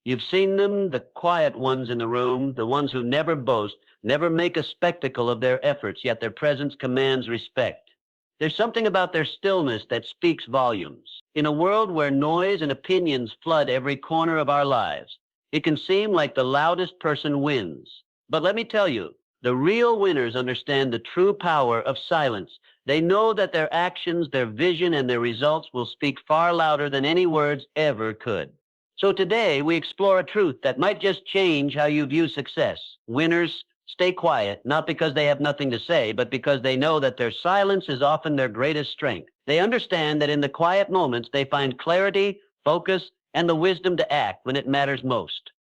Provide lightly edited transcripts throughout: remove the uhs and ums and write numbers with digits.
You've seen them, the quiet ones in the room, the ones who never boast, never make a spectacle of their efforts, yet their presence commands respect. There's something about their stillness that speaks volumes. In a world where noise and opinions flood every corner of our lives, it can seem like the loudest person wins. But let me tell you, the real winners understand the true power of silence. They know that their actions, their vision, and their results will speak far louder than any words ever could. So today we explore a truth that might just change how you view success. Winners stay quiet, not because they have nothing to say, but because they know that their silence is often their greatest strength. They understand that in the quiet moments they find clarity, focus, and the wisdom to act when it matters most.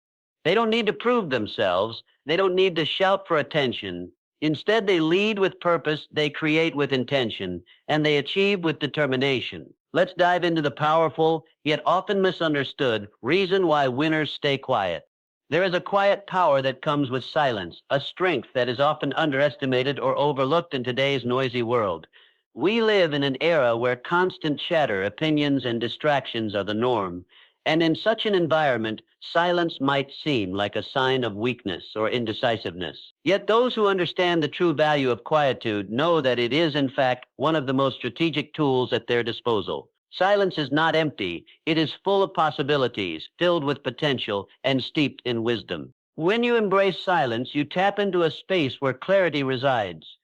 They don't need to prove themselves. They don't need to shout for attention. Instead, they lead with purpose, they create with intention, and they achieve with determination. Let's dive into the powerful, yet often misunderstood, reason why winners stay quiet. There is a quiet power that comes with silence, a strength that is often underestimated or overlooked in today's noisy world. We live in an era where constant chatter, opinions, and distractions are the norm. And in such an environment, silence might seem like a sign of weakness or indecisiveness. Yet those who understand the true value of quietude know that it is, in fact, one of the most strategic tools at their disposal. Silence is not empty. It is full of possibilities, filled with potential, and steeped in wisdom. When you embrace silence, you tap into a space where clarity resides.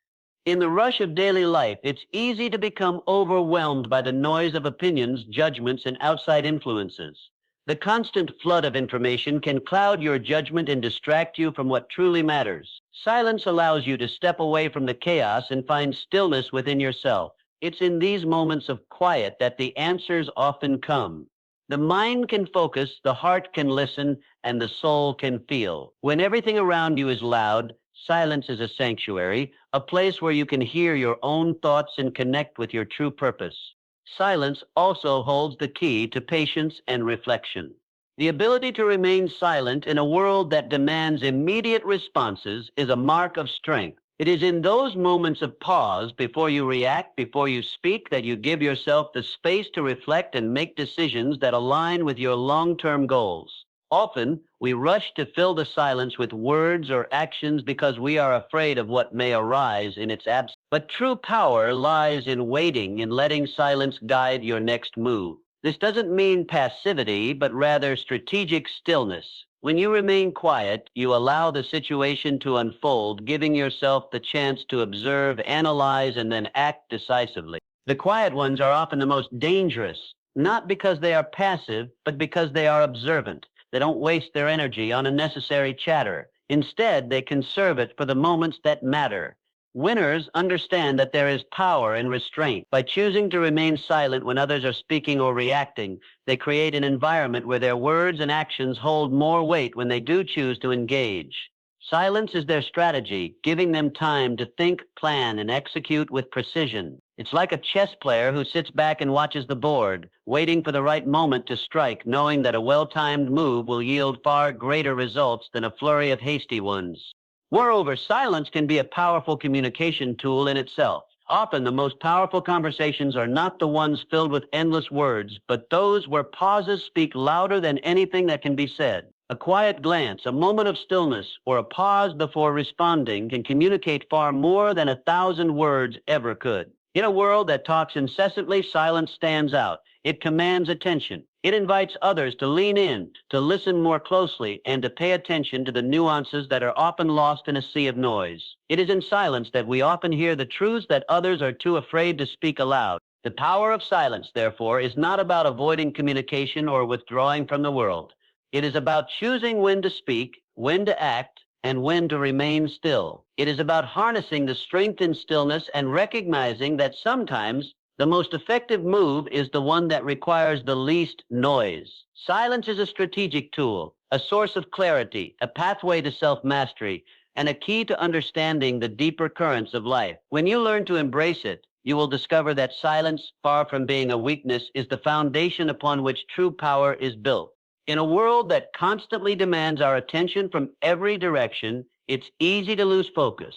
In the rush of daily life, it's easy to become overwhelmed by the noise of opinions, judgments, and outside influences. The constant flood of information can cloud your judgment and distract you from what truly matters. Silence allows you to step away from the chaos and find stillness within yourself. It's in these moments of quiet that the answers often come. The mind can focus, the heart can listen, and the soul can feel. When everything around you is loud, silence is a sanctuary, a place where you can hear your own thoughts and connect with your true purpose. Silence also holds the key to patience and reflection. The ability to remain silent in a world that demands immediate responses is a mark of strength. It is in those moments of pause before you react, before you speak, that you give yourself the space to reflect and make decisions that align with your long-term goals. Often, we rush to fill the silence with words or actions because we are afraid of what may arise in its absence. But true power lies in waiting, in letting silence guide your next move. This doesn't mean passivity, but rather strategic stillness. When you remain quiet, you allow the situation to unfold, giving yourself the chance to observe, analyze, and then act decisively. The quiet ones are often the most dangerous, not because they are passive, but because they are observant. They don't waste their energy on unnecessary chatter. Instead, they conserve it for the moments that matter. Winners understand that there is power in restraint. By choosing to remain silent when others are speaking or reacting, they create an environment where their words and actions hold more weight when they do choose to engage. Silence is their strategy, giving them time to think, plan, and execute with precision. It's like a chess player who sits back and watches the board, waiting for the right moment to strike, knowing that a well-timed move will yield far greater results than a flurry of hasty ones. Moreover, silence can be a powerful communication tool in itself. Often, the most powerful conversations are not the ones filled with endless words, but those where pauses speak louder than anything that can be said. A quiet glance, a moment of stillness, or a pause before responding can communicate far more than 1,000 words ever could. In a world that talks incessantly, silence stands out. It commands attention. It invites others to lean in, to listen more closely, and to pay attention to the nuances that are often lost in a sea of noise. It is in silence that we often hear the truths that others are too afraid to speak aloud. The power of silence, therefore, is not about avoiding communication or withdrawing from the world. It is about choosing when to speak, when to act, and when to remain still. It is about harnessing the strength in stillness and recognizing that sometimes the most effective move is the one that requires the least noise. Silence is a strategic tool, a source of clarity, a pathway to self-mastery, and a key to understanding the deeper currents of life. When you learn to embrace it, you will discover that silence, far from being a weakness, is the foundation upon which true power is built. In a world that constantly demands our attention from every direction, it's easy to lose focus.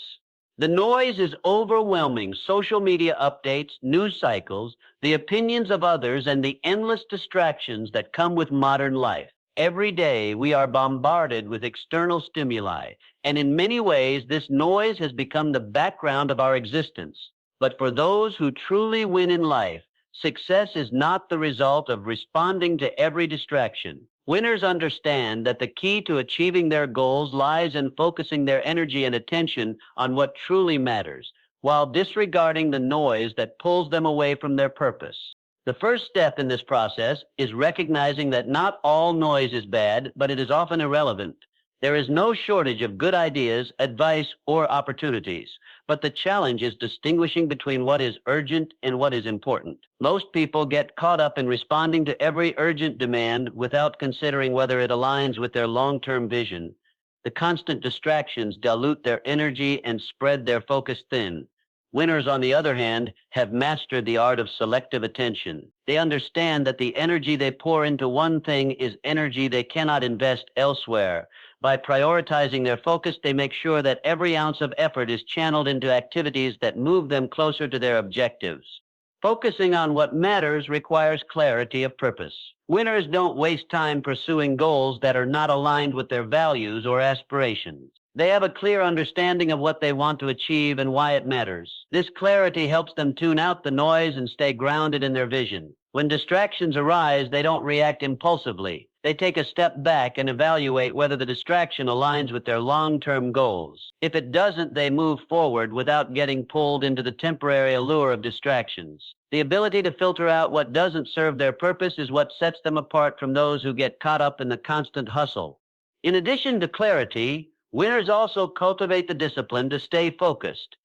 The noise is overwhelming. Social media updates, news cycles, the opinions of others, and the endless distractions that come with modern life. Every day, we are bombarded with external stimuli, and in many ways, this noise has become the background of our existence. But for those who truly win in life, success is not the result of responding to every distraction. Winners understand that the key to achieving their goals lies in focusing their energy and attention on what truly matters, while disregarding the noise that pulls them away from their purpose. The first step in this process is recognizing that not all noise is bad, but it is often irrelevant. There is no shortage of good ideas, advice, or opportunities, but the challenge is distinguishing between what is urgent and what is important. Most people get caught up in responding to every urgent demand without considering whether it aligns with their long-term vision. The constant distractions dilute their energy and spread their focus thin. Winners, on the other hand, have mastered the art of selective attention. They understand that the energy they pour into one thing is energy they cannot invest elsewhere. By prioritizing their focus, they make sure that every ounce of effort is channeled into activities that move them closer to their objectives. Focusing on what matters requires clarity of purpose. Winners don't waste time pursuing goals that are not aligned with their values or aspirations. They have a clear understanding of what they want to achieve and why it matters. This clarity helps them tune out the noise and stay grounded in their vision. When distractions arise, they don't react impulsively. They take a step back and evaluate whether the distraction aligns with their long-term goals. If it doesn't, they move forward without getting pulled into the temporary allure of distractions. The ability to filter out what doesn't serve their purpose is what sets them apart from those who get caught up in the constant hustle. In addition to clarity, winners also cultivate the discipline to stay focused.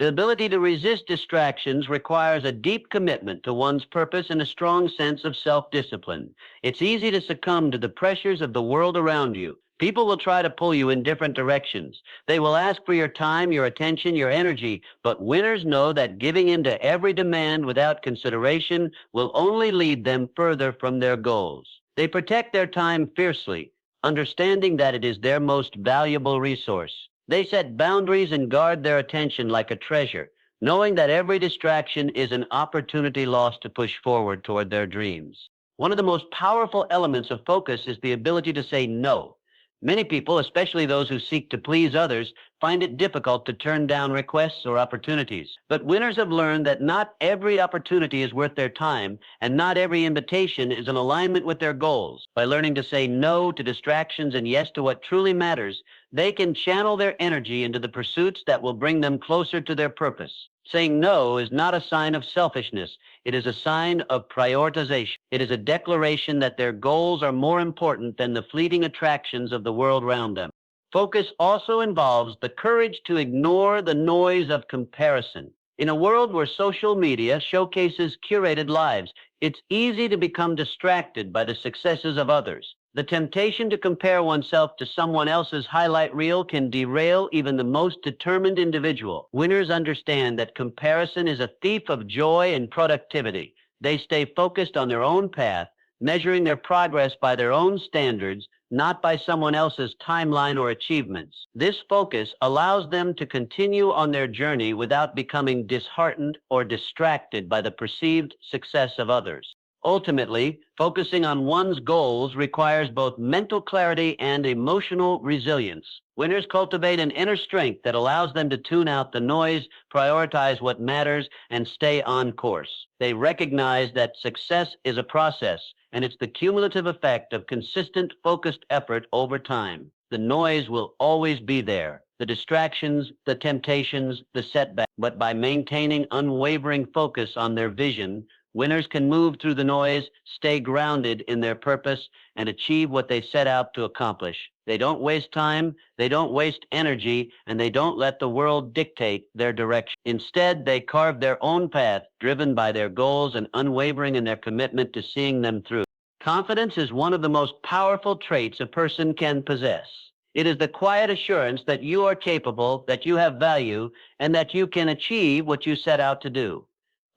The ability to resist distractions requires a deep commitment to one's purpose and a strong sense of self-discipline. It's easy to succumb to the pressures of the world around you. People will try to pull you in different directions. They will ask for your time, your attention, your energy, but winners know that giving in to every demand without consideration will only lead them further from their goals. They protect their time fiercely, understanding that it is their most valuable resource. They set boundaries and guard their attention like a treasure, knowing that every distraction is an opportunity lost to push forward toward their dreams. One of the most powerful elements of focus is the ability to say no. Many people, especially those who seek to please others, find it difficult to turn down requests or opportunities. But winners have learned that not every opportunity is worth their time, and not every invitation is in alignment with their goals. By learning to say no to distractions and yes to what truly matters, they can channel their energy into the pursuits that will bring them closer to their purpose. Saying no is not a sign of selfishness. It is a sign of prioritization. It is a declaration that their goals are more important than the fleeting attractions of the world around them. Focus also involves the courage to ignore the noise of comparison. In a world where social media showcases curated lives, it's easy to become distracted by the successes of others. The temptation to compare oneself to someone else's highlight reel can derail even the most determined individual. Winners understand that comparison is a thief of joy and productivity. They stay focused on their own path, measuring their progress by their own standards, not by someone else's timeline or achievements. This focus allows them to continue on their journey without becoming disheartened or distracted by the perceived success of others. Ultimately, focusing on one's goals requires both mental clarity and emotional resilience. Winners cultivate an inner strength that allows them to tune out the noise, prioritize what matters, and stay on course. They recognize that success is a process, and it's the cumulative effect of consistent, focused effort over time. The noise will always be there. The distractions, the temptations, the setbacks. But by maintaining unwavering focus on their vision, winners can move through the noise, stay grounded in their purpose, and achieve what they set out to accomplish. They don't waste time, they don't waste energy, and they don't let the world dictate their direction. Instead, they carve their own path, driven by their goals and unwavering in their commitment to seeing them through. Confidence is one of the most powerful traits a person can possess. It is the quiet assurance that you are capable, that you have value, and that you can achieve what you set out to do.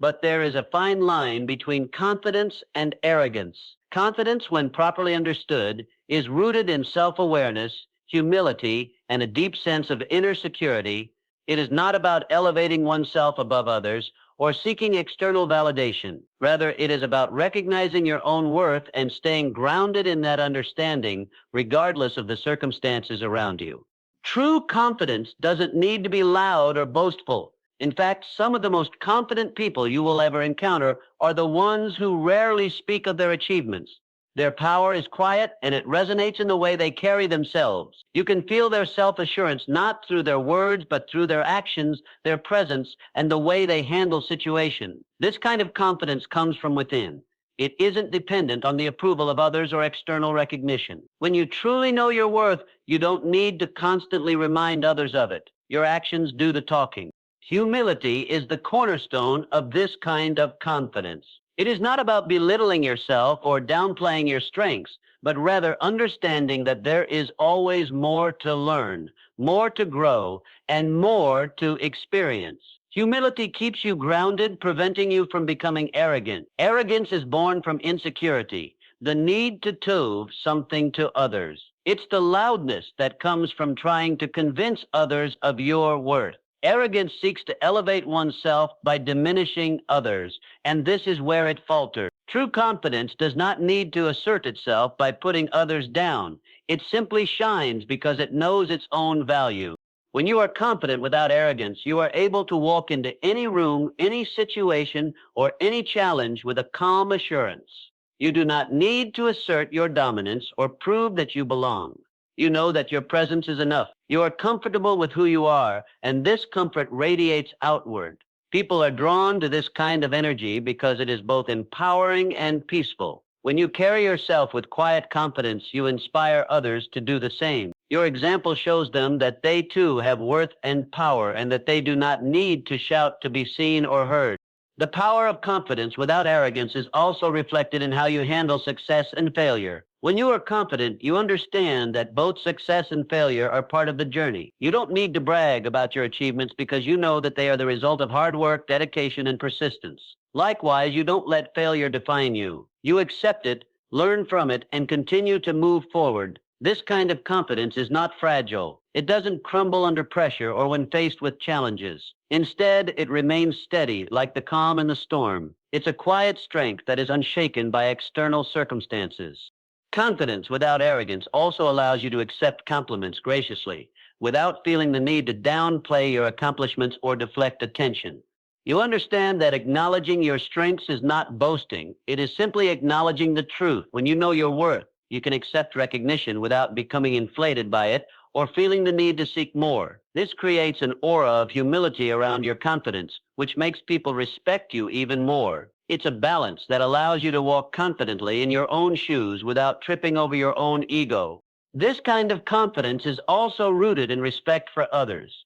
But there is a fine line between confidence and arrogance. Confidence, when properly understood, is rooted in self-awareness, humility, and a deep sense of inner security. It is not about elevating oneself above others or seeking external validation. Rather, it is about recognizing your own worth and staying grounded in that understanding, regardless of the circumstances around you. True confidence doesn't need to be loud or boastful. In fact, some of the most confident people you will ever encounter are the ones who rarely speak of their achievements. Their power is quiet and it resonates in the way they carry themselves. You can feel their self-assurance not through their words, but through their actions, their presence, and the way they handle situations. This kind of confidence comes from within. It isn't dependent on the approval of others or external recognition. When you truly know your worth, you don't need to constantly remind others of it. Your actions do the talking. Humility is the cornerstone of this kind of confidence. It is not about belittling yourself or downplaying your strengths, but rather understanding that there is always more to learn, more to grow, and more to experience. Humility keeps you grounded, preventing you from becoming arrogant. Arrogance is born from insecurity, the need to prove something to others. It's the loudness that comes from trying to convince others of your worth. Arrogance seeks to elevate oneself by diminishing others, and this is where it falters. True confidence does not need to assert itself by putting others down. It simply shines because it knows its own value. When you are confident without arrogance, you are able to walk into any room, any situation, or any challenge with a calm assurance. You do not need to assert your dominance or prove that you belong. You know that your presence is enough. You are comfortable with who you are, and this comfort radiates outward. People are drawn to this kind of energy because it is both empowering and peaceful. When you carry yourself with quiet confidence, you inspire others to do the same. Your example shows them that they too have worth and power, and that they do not need to shout to be seen or heard. The power of confidence without arrogance is also reflected in how you handle success and failure. When you are confident, you understand that both success and failure are part of the journey. You don't need to brag about your achievements because you know that they are the result of hard work, dedication, and persistence. Likewise, you don't let failure define you. You accept it, learn from it, and continue to move forward. This kind of confidence is not fragile. It doesn't crumble under pressure or when faced with challenges. Instead, it remains steady, like the calm in the storm. It's a quiet strength that is unshaken by external circumstances. Confidence without arrogance also allows you to accept compliments graciously, without feeling the need to downplay your accomplishments or deflect attention. You understand that acknowledging your strengths is not boasting. It is simply acknowledging the truth. When you know your worth, you can accept recognition without becoming inflated by it or feeling the need to seek more. This creates an aura of humility around your confidence, which makes people respect you even more. It's a balance that allows you to walk confidently in your own shoes without tripping over your own ego. This kind of confidence is also rooted in respect for others.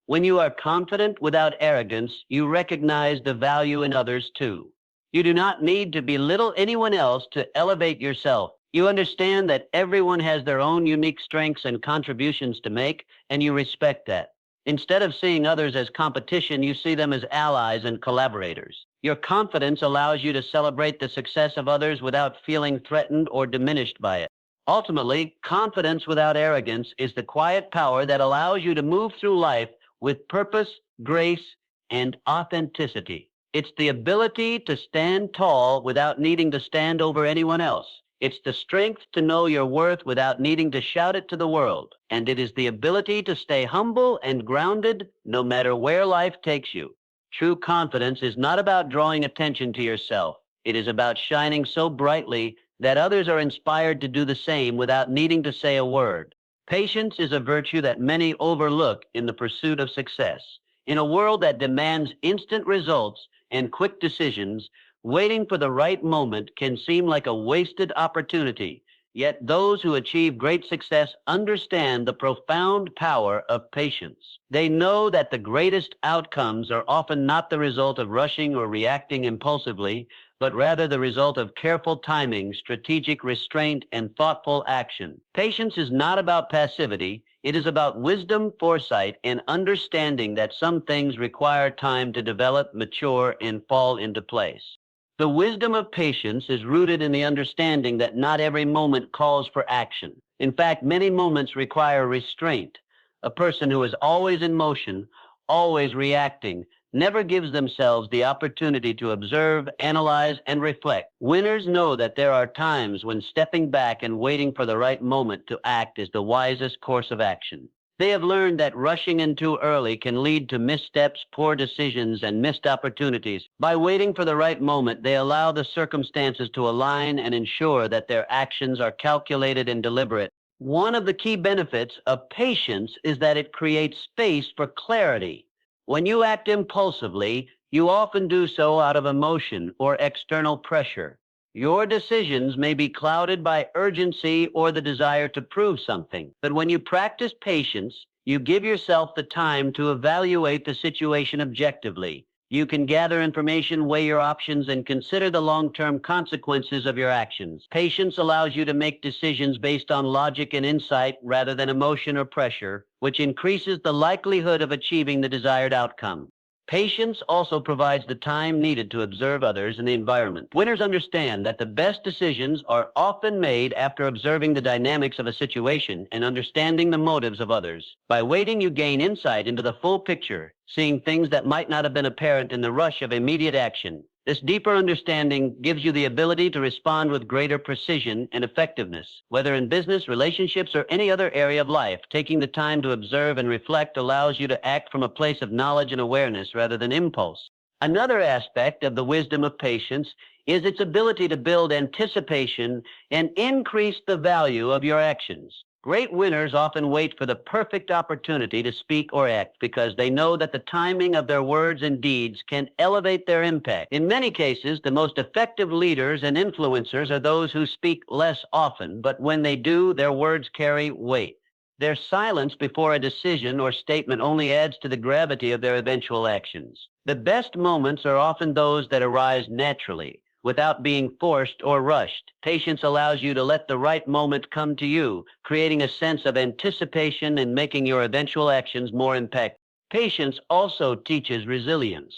When you are confident without arrogance, you recognize the value in others too. You do not need to belittle anyone else to elevate yourself. You understand that everyone has their own unique strengths and contributions to make, and you respect that. Instead of seeing others as competition, you see them as allies and collaborators. Your confidence allows you to celebrate the success of others without feeling threatened or diminished by it. Ultimately, confidence without arrogance is the quiet power that allows you to move through life with purpose, grace, and authenticity. It's the ability to stand tall without needing to stand over anyone else. It's the strength to know your worth without needing to shout it to the world. And it is the ability to stay humble and grounded no matter where life takes you. True confidence is not about drawing attention to yourself. It is about shining so brightly that others are inspired to do the same without needing to say a word. Patience is a virtue that many overlook in the pursuit of success. In a world that demands instant results and quick decisions, waiting for the right moment can seem like a wasted opportunity. Yet those who achieve great success understand the profound power of patience. They know that the greatest outcomes are often not the result of rushing or reacting impulsively, but rather the result of careful timing, strategic restraint, and thoughtful action. Patience is not about passivity. It is about wisdom, foresight, and understanding that some things require time to develop, mature, and fall into place. The wisdom of patience is rooted in the understanding that not every moment calls for action. In fact, many moments require restraint. A person who is always in motion, always reacting, never gives themselves the opportunity to observe, analyze, and reflect. Winners know that there are times when stepping back and waiting for the right moment to act is the wisest course of action. They have learned that rushing in too early can lead to missteps, poor decisions, and missed opportunities. By waiting for the right moment, they allow the circumstances to align and ensure that their actions are calculated and deliberate. One of the key benefits of patience is that it creates space for clarity. When you act impulsively, you often do so out of emotion or external pressure. Your decisions may be clouded by urgency or the desire to prove something. But when you practice patience, you give yourself the time to evaluate the situation objectively. You can gather information, weigh your options, and consider the long-term consequences of your actions. Patience allows you to make decisions based on logic and insight rather than emotion or pressure, which increases the likelihood of achieving the desired outcome. Patience also provides the time needed to observe others and the environment. Winners understand that the best decisions are often made after observing the dynamics of a situation and understanding the motives of others. By waiting, you gain insight into the full picture, seeing things that might not have been apparent in the rush of immediate action. This deeper understanding gives you the ability to respond with greater precision and effectiveness. Whether in business, relationships, or any other area of life, taking the time to observe and reflect allows you to act from a place of knowledge and awareness rather than impulse. Another aspect of the wisdom of patience is its ability to build anticipation and increase the value of your actions. Great winners often wait for the perfect opportunity to speak or act because they know that the timing of their words and deeds can elevate their impact. In many cases, the most effective leaders and influencers are those who speak less often, but when they do, their words carry weight. Their silence before a decision or statement only adds to the gravity of their eventual actions. The best moments are often those that arise naturally, without being forced or rushed. Patience allows you to let the right moment come to you, creating a sense of anticipation and making your eventual actions more impactful. Patience also teaches resilience.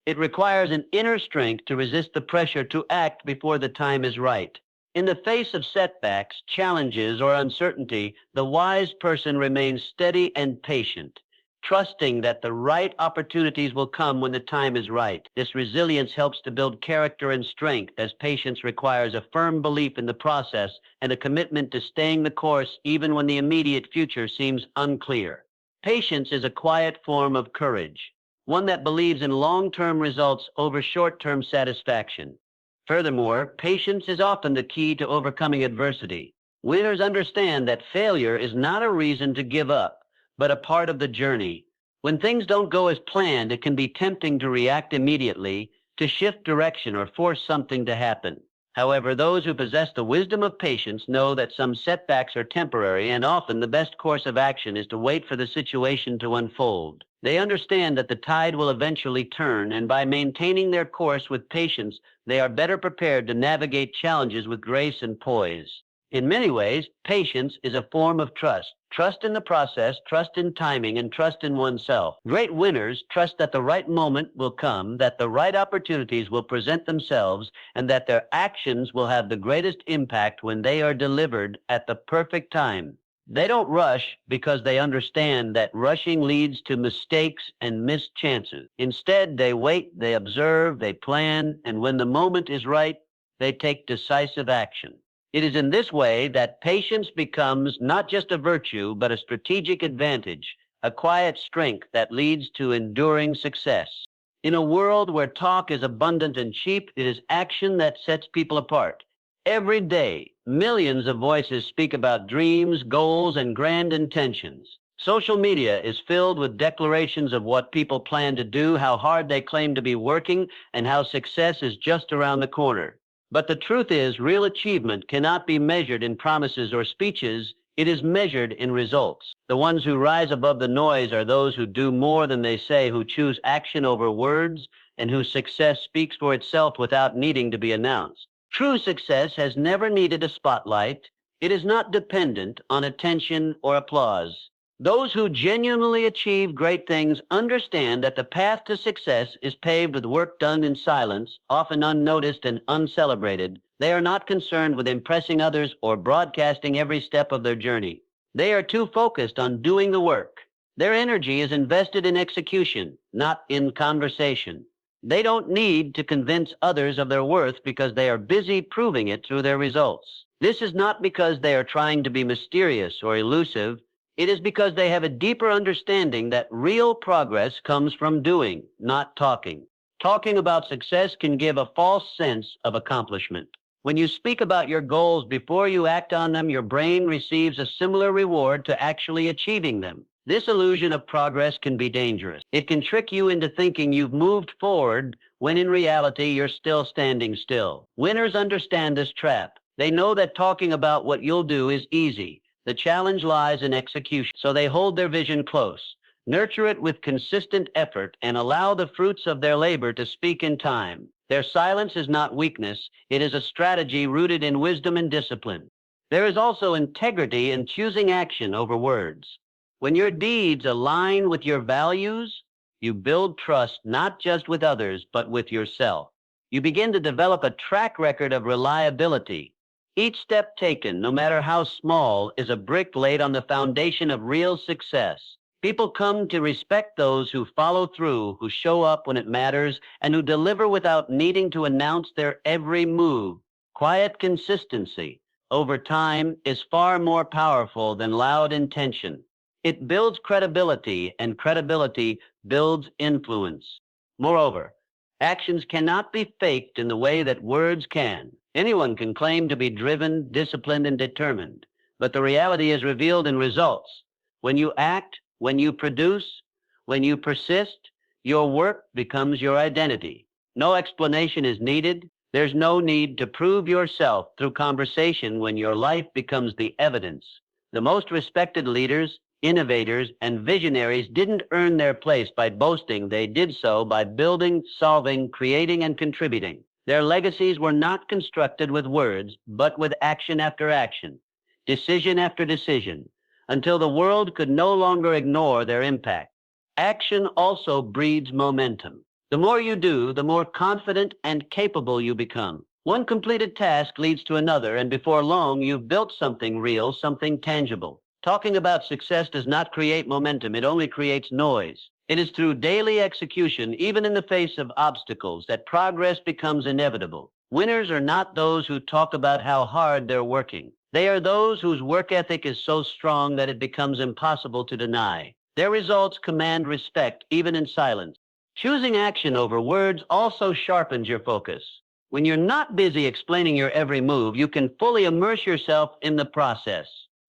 It requires an inner strength to resist the pressure to act before the time is right. In the face of setbacks, challenges, or uncertainty, the wise person remains steady and patient, trusting that the right opportunities will come when the time is right. This resilience helps to build character and strength, as patience requires a firm belief in the process and a commitment to staying the course even when the immediate future seems unclear. Patience is a quiet form of courage, one that believes in long-term results over short-term satisfaction. Furthermore, patience is often the key to overcoming adversity. Winners understand that failure is not a reason to give up, but a part of the journey. When things don't go as planned, it can be tempting to react immediately, to shift direction or force something to happen. However, those who possess the wisdom of patience know that some setbacks are temporary, and often the best course of action is to wait for the situation to unfold. They understand that the tide will eventually turn, and by maintaining their course with patience, they are better prepared to navigate challenges with grace and poise. In many ways, patience is a form of trust. Trust in the process, trust in timing, and trust in oneself. Great winners trust that the right moment will come, that the right opportunities will present themselves, and that their actions will have the greatest impact when they are delivered at the perfect time. They don't rush because they understand that rushing leads to mistakes and missed chances. Instead, they wait, they observe, they plan, and when the moment is right, they take decisive action. It is in this way that patience becomes not just a virtue, but a strategic advantage, a quiet strength that leads to enduring success. In a world where talk is abundant and cheap, it is action that sets people apart. Every day, millions of voices speak about dreams, goals, and grand intentions. Social media is filled with declarations of what people plan to do, how hard they claim to be working, and how success is just around the corner. But the truth is, real achievement cannot be measured in promises or speeches. It is measured in results. The ones who rise above the noise are those who do more than they say, who choose action over words, and whose success speaks for itself without needing to be announced. True success has never needed a spotlight. It is not dependent on attention or applause. Those who genuinely achieve great things understand that the path to success is paved with work done in silence, often unnoticed and uncelebrated. They are not concerned with impressing others or broadcasting every step of their journey. They are too focused on doing the work, Their energy is invested in execution, not in conversation. They don't need to convince others of their worth because they are busy proving it through their results. This is not because they are trying to be mysterious or elusive. It is because they have a deeper understanding that real progress comes from doing, not talking. Talking about success can give a false sense of accomplishment. When you speak about your goals before you act on them, your brain receives a similar reward to actually achieving them. This illusion of progress can be dangerous. It can trick you into thinking you've moved forward when in reality you're still standing still. Winners understand this trap. They know that talking about what you'll do is easy. The challenge lies in execution, so they hold their vision close, nurture it with consistent effort, and allow the fruits of their labor to speak in time. Their silence is not weakness, it is a strategy rooted in wisdom and discipline. There is also integrity in choosing action over words. When your deeds align with your values, you build trust not just with others, but with yourself. You begin to develop a track record of reliability. Each step taken, no matter how small, is a brick laid on the foundation of real success. People come to respect those who follow through, who show up when it matters, and who deliver without needing to announce their every move. Quiet consistency over time is far more powerful than loud intention. It builds credibility, and credibility builds influence. Moreover, actions cannot be faked in the way that words can. Anyone can claim to be driven, disciplined, and determined, but the reality is revealed in results. When you act, when you produce, when you persist, your work becomes your identity. No explanation is needed. There's no need to prove yourself through conversation when your life becomes the evidence. The most respected leaders, innovators, and visionaries didn't earn their place by boasting. They did so by building, solving, creating, and contributing. Their legacies were not constructed with words, but with action after action, decision after decision, until the world could no longer ignore their impact. Action also breeds momentum. The more you do, the more confident and capable you become. One completed task leads to another, and before long, you've built something real, something tangible. Talking about success does not create momentum, it only creates noise. It is through daily execution, even in the face of obstacles, that progress becomes inevitable. Winners are not those who talk about how hard they're working. They are those whose work ethic is so strong that it becomes impossible to deny. Their results command respect, even in silence. Choosing action over words also sharpens your focus. When you're not busy explaining your every move, you can fully immerse yourself in the process.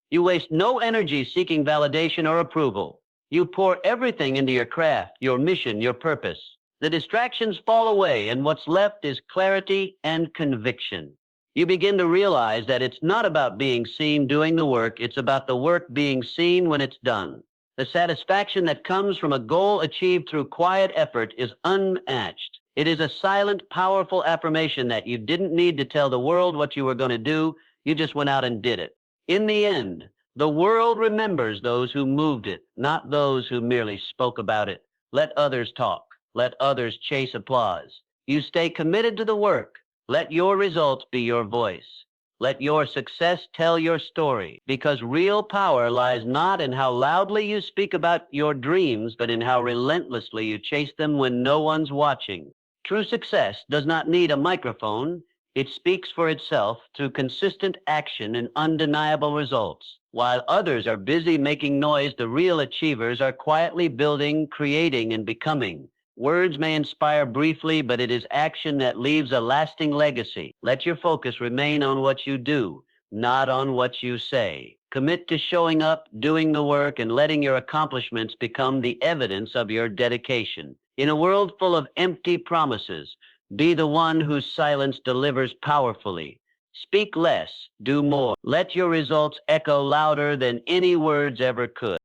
You waste no energy seeking validation or approval. You pour everything into your craft, your mission, your purpose. The distractions fall away, and what's left is clarity and conviction. You begin to realize that it's not about being seen doing the work, it's about the work being seen when it's done. The satisfaction that comes from a goal achieved through quiet effort is unmatched. It is a silent, powerful affirmation that you didn't need to tell the world what you were going to do, you just went out and did it. In the end, the world remembers those who moved it, not those who merely spoke about it. Let others talk. Let others chase applause. You stay committed to the work. Let your results be your voice. Let your success tell your story, because real power lies not in how loudly you speak about your dreams, but in how relentlessly you chase them when no one's watching. True success does not need a microphone. It speaks for itself through consistent action and undeniable results. While others are busy making noise, the real achievers are quietly building, creating, and becoming. Words may inspire briefly, but it is action that leaves a lasting legacy. Let your focus remain on what you do, not on what you say. Commit to showing up, doing the work, and letting your accomplishments become the evidence of your dedication. In a world full of empty promises, be the one whose silence delivers powerfully. Speak less, do more. Let your results echo louder than any words ever could.